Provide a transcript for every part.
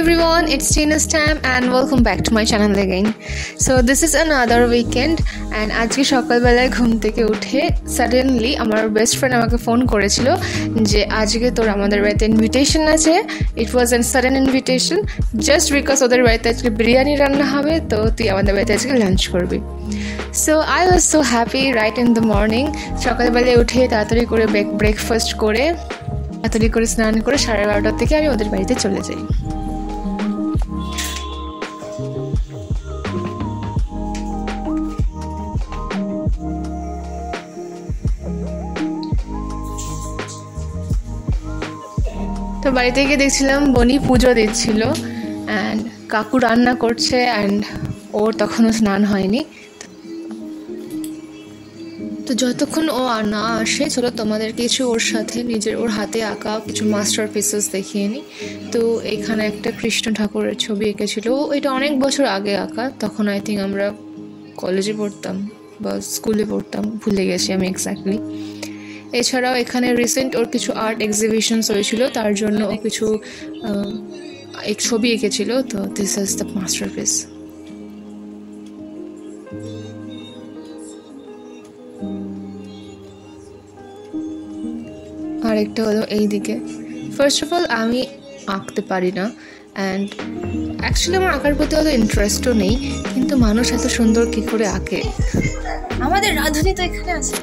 everyone, it's Tina's time and welcome back to my channel again. So this is another weekend and আজকে সকালবেলায় ঘুম থেকে উঠে suddenly আমার বেস্ট ফ্রেন্ড আমাকে ফোন করেছিল যে আজকে তোর আমাদের বাড়িতে ইনভিটেশন আছে. It was a sudden invitation just because ওদের বাড়িতে আজকে বিরিয়ানি রান্না হবে, তো তুই আমাদের বাড়িতে আজকে লাঞ্চ করবি. So I was so happy right in the morning. সকালবেলায় উঠে তাড়াতাড়ি করে ব্রেকফাস্ট করে তাড়াতাড়ি করে স্নান করে 12:30 থেকে আমি ওদের বাড়িতে চলে যাই. তো বাড়িতে গিয়ে দেখছিলাম বনি পুজো দিচ্ছিল অ্যান্ড কাকু রান্না করছে অ্যান্ড ওর তখনও স্নান হয়নি. তো যতক্ষণ ও আর না আসে চলো তোমাদের কিছু ওর সাথে ওর হাতে আঁকা কিছু মাস্টার পিসেস দেখিয়ে নিই. তো এখানে একটা কৃষ্ণ ঠাকুরের ছবি এঁকেছিল. এটা অনেক বছর আগে আঁকা, তখন আই থিঙ্ক আমরা কলেজে পড়তাম বা স্কুলে পড়তাম, ভুলে গেছি আমি এক্স্যাক্টলি. এছাড়াও এখানে রিসেন্ট ওর কিছু আর্ট এক্সিবিশনস হয়েছিল, তার জন্য ও কিছু ছবি এঁকেছিল. তো this is the master piece. আরেকটা হলো এই দিকে. ফার্স্ট অফ অল আমি আঁকতে পারি না অ্যান্ড অ্যাকচুয়ালি আমার আঁকার প্রতি অত ইন্টারেস্টও নেই, কিন্তু মানুষ এত সুন্দর কী করে আঁকে. আমাদের রাধুনি তো এখানে আছে.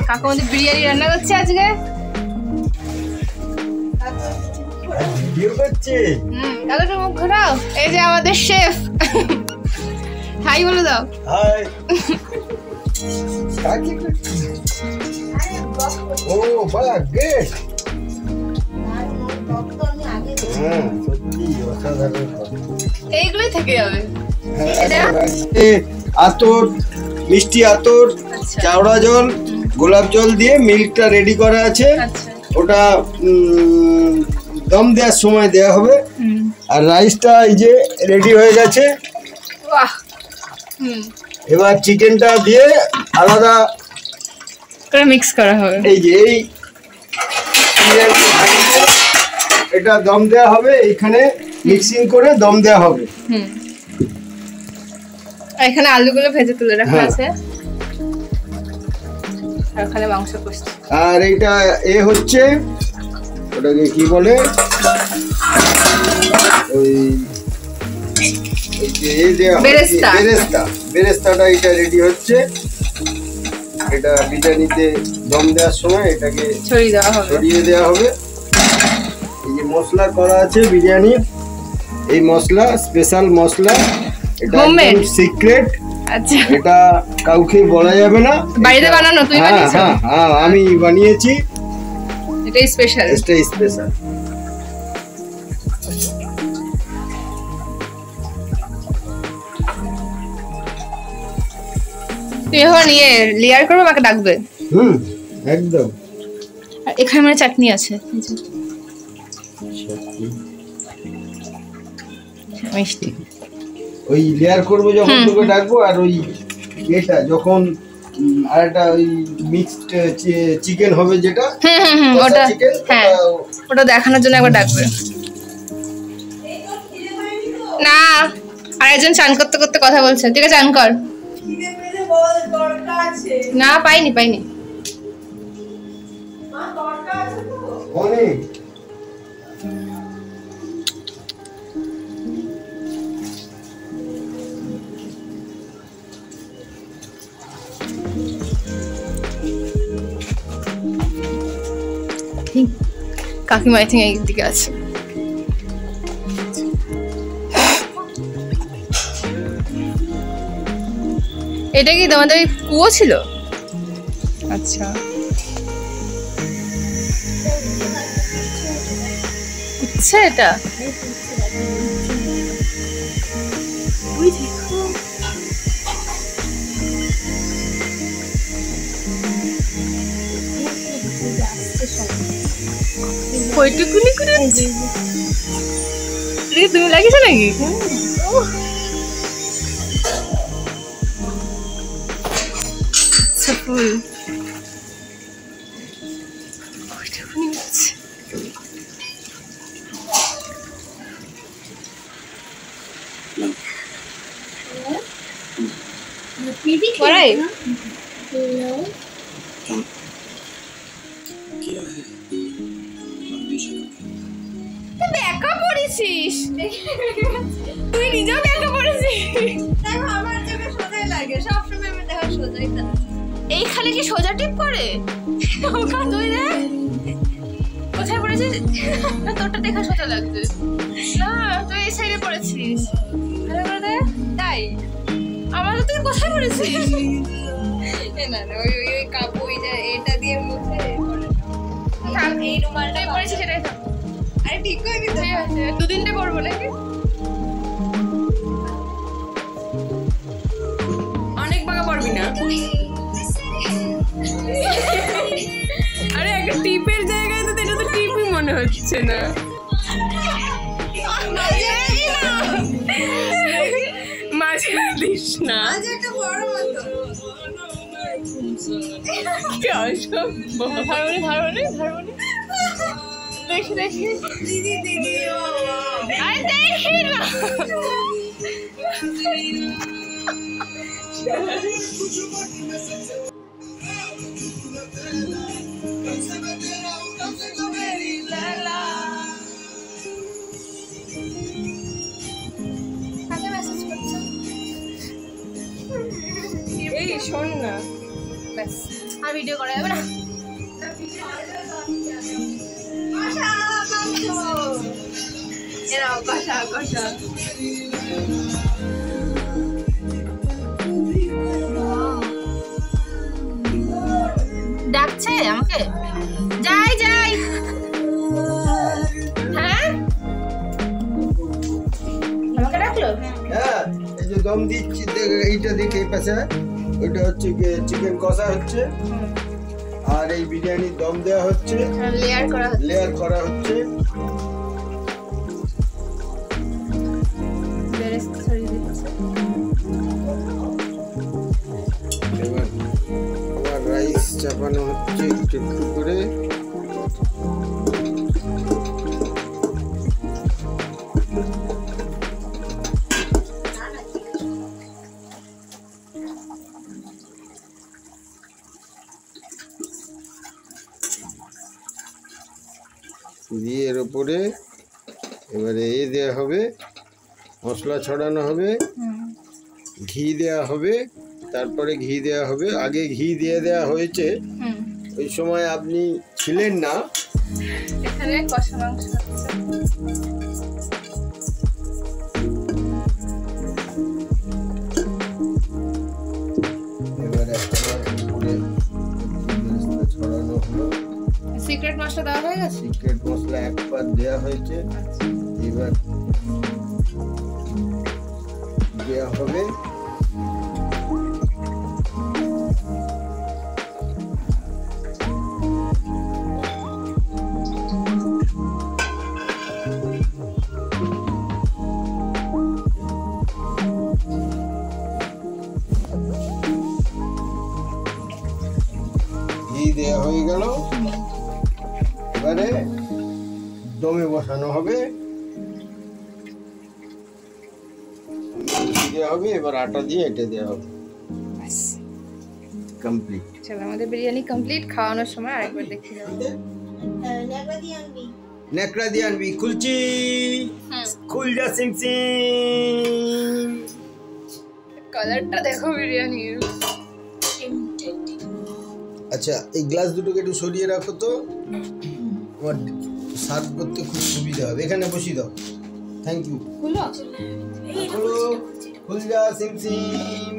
কাকু আমাদের বিরিয়ানি রান্না করছে আজকে. কাকুটা মুখ ঘোরাও. এই যে আমাদের শেফ. হাই বলে দাও. হাই. ও বাহ, গ্রেট. এইগুলোই থেকে যাবে. আতর, মিষ্টি আতর, চাওড়া জল, গোলাপ জল দিয়ে মিল্কটা রেডি করা আছে. ওটা দম দেওয়ার সময় দেওয়া হবে. আর রাইসটা এই যে রেডি হয়ে গেছে. এবার চিকেনটা দিয়ে আলাদা করে মিক্স করা হবে. এই যে এটা দম দেওয়া হবে, এইখানে মিক্সিং করে দম দেওয়া হবে. এখানে আলুগুলো ভেজে তুলে রাখা আছে আর ওখানে মাংস কষছে. আর এইটা হচ্ছে ওটাকে কি বলে, ওই বেরেস্তাটা এটা রেডি হচ্ছে. এটা বিরিয়ানিতে দম দেওয়ার সময় এটাকে ছড়িয়ে দেওয়া হবে. এই যে মশলা করা আছে বিরিয়ানি, এই মশলা স্পেশাল মশলা, এটা সিক্রেট. আচ্ছা, এটা কাউকে বলা যাবে না. বাড়িতে বানানো? তুই বানিয়েছিস? হ্যাঁ, আমি বানিয়েছি. এটাই স্পেশাল. তুই এখন লেয়ার করবে, আমাকে ডাকবে. একদম. আর এখানে মানে চাটনি আছে, মিষ্টি. ওই লেয়ার করবো যখন তোকে ডাকবো. আর ওই এটা যখন আর একটা ওই মিক্সড চিকেন হবে যেটা, ওটা ওটা দেখানোর জন্য একবার ডাকবে. না, আর একজন চান করতে করতে কথা বলছে. ঠিক আছে, চান কর. না, পাইনি কাকিমা আই থিঙ্ক এইদিকে আছে. এটা কি তোমাদের কুয়ো ছিল? আচ্ছা, আচ্ছা. এটা কইটুকুনি করে তুমি লাগিয়েছো নাকি? আচ্ছা, ফুল. পড়াই একা পড়েছিস তুই নিজেও একা পড়েছিস দেখো আমার চোখে সোজাই লাগে সবসময় আমি দেখো সোজাই থাকে এইখানে কি সোজা টিপ করে ওখান তুই দেখ কোথায় পড়েছিস না তোরটা দেখা সোজা লাগছে না তুই এই সাইডে পড়েছিস ভালো করে দেখ তাই আমার তো তুই কোথায় পড়েছিস না না ওই ওই ওই কাপ ওই যে এটা দিয়ে মুছে পড়ে থাক এই রুমালটা তুই পড়েছিস সেটাই থাক আরে ঠিক করে নিতে ঠিক আছে দুদিনটা করবো নাকি অনেক বাঁকা পড়বি না আরে একটা টিপের জায়গায় তো এটা তো টিপই মনে হচ্ছে না মাঝে দিস না একটা বড় মতো কি অসম্ভব ধরবনি দেখি দিদি দিদি আরে দেখি না এই শোন না ব্যাস আর ভিডিও করা যাবে না এরাও কষা কষা ডাকছে আমাকে যাই হ্যাঁ আমাকে ডাকলো হ্যাঁ এই যে দম দিচ্ছি এইটা দেখে এই পাশে ওইটা হচ্ছে চিকেন কষা হচ্ছে আর এই বিরিয়ানির দম দেওয়া হচ্ছে লেয়ার করা হচ্ছে এবার আবার রাইস চাপানো হচ্ছে একটু একটু করে দিয়ে এর উপরে এবারে দেওয়া হবে মশলা ছড়ানো হবে ঘি দেওয়া হবে তারপরে ঘি দেওয়া হবে আগে ঘি দিয়ে দেওয়া হয়েছে ওই সময় আপনি ছিলেন না এখানে কষা মাংস এবারে উপরে ছড়ানো হলো সিক্রেট মশলা দেওয়া হয়ে গেছে সিক্রেট মশলা একবার দেওয়া হয়েছে এবার দেওয়া হবে ঘি দেওয়া হয়ে গেল এবারে দমে বসানো হবে দেওয়া হবে এবার আটা দিয়ে এটা দেওয়া হবে কমপ্লিট চলো আমাদের বিরিয়ানি কমপ্লিট খাওয়ানোর সময় আরেকবার দেখি নেকড়া দিয়ে আনবি খুলছি খুল যা সিং সিং কালারটা দেখো বিরিয়ানির আচ্ছা এই গ্লাস দুটোকে একটু সরিয়ে রাখো তো আমার সার্ভ করতে খুব সুবিধা হবে এখানে বসিয়ে দাও থ্যাংক ইউ খুলো খুল যা সিং সিং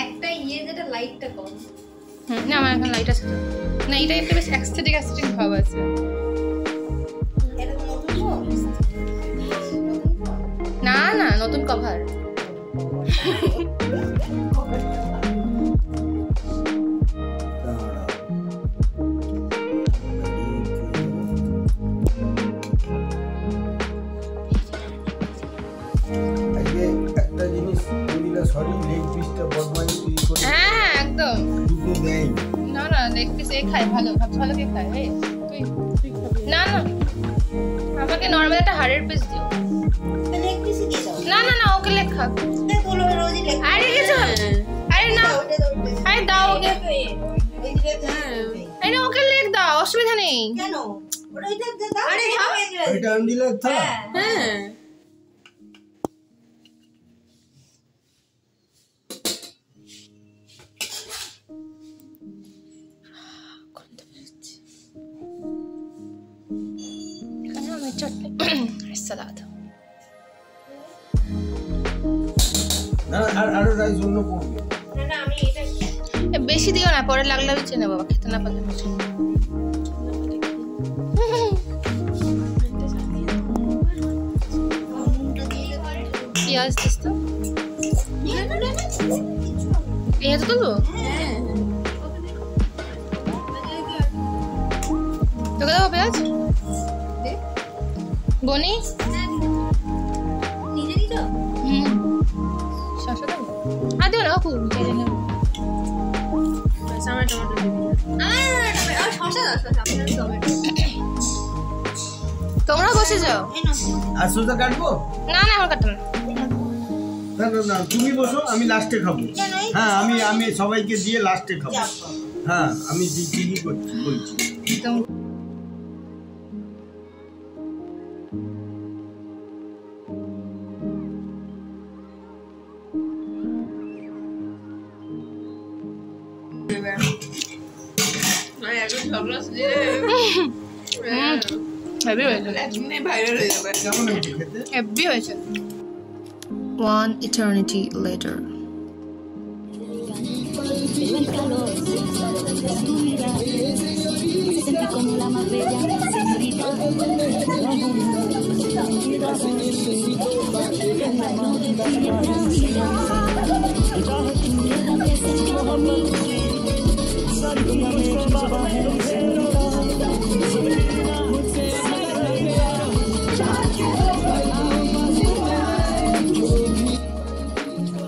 একটা যেটা লাইটটা কম না আমার এখন লাইট আছে না এটা একটা বেশ অ্যাস্থেটিক ভাব আছে এটা নতুন না না নতুন কভার একটা জিনিস সরি লেগ পিসটা বদমাইশ তুই করে হ্যাঁ একদম দুটো দেই না লেগ পিস এ খায় ভালো কে খায় এই তুই না আমাকে নরমাল একটা হাড়ের পিস দিও। লেগ পিসই দিয়ে দাও। না না না, ওকে লেগ খাক। তোলো রোজই লেগ। আরে কিছু, আরে না, আরে দাও ওকে। আরে ওকে লেগ দাও, অসুবিধা নেই। কেন? ওটা ওইটা দাও। আরে এটা আন্ডিলা থালা। হ্যাঁ সালাদ আর রাইস অন্য করবে। না না আমি এটা বেশি দিও না, পরে লাগলে বেঁচে নেবো, বাবা খেতে না পারলে বেঁচে পেঁয়াজ দিস তো, পেঁয়াজ তুলবো তোকে দেবো পেঁয়াজ বনি। নিজে দিছো? শসা দেবো আর দেবো না খুব আমার টমেটো দিবি। শসা দাও, শসা আপনার টমেটো। তোমরা বসে যাও। আর সোজা কাটবো? না না আমার কাটো না। না না না, তুমি বসো, আমি লাস্টে খাবো। হ্যাঁ আমি সবাইকে দিয়ে লাস্টে খাবো। হ্যাঁ আমি ঠিকই বলছি। হেভি হয়েছে, ভাইরাল হয়ে যাবে। কেমন হয়েছে খেতে? হেভি হয়েছে। One eternity later. El calor, tu mirada, sentí como la más bella señorita.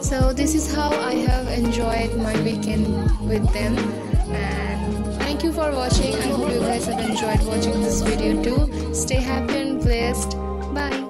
So this is how I have enjoyed my weekend with them, and thank you for watching. I hope you guys have enjoyed watching this video too. Stay happy and blessed. Bye.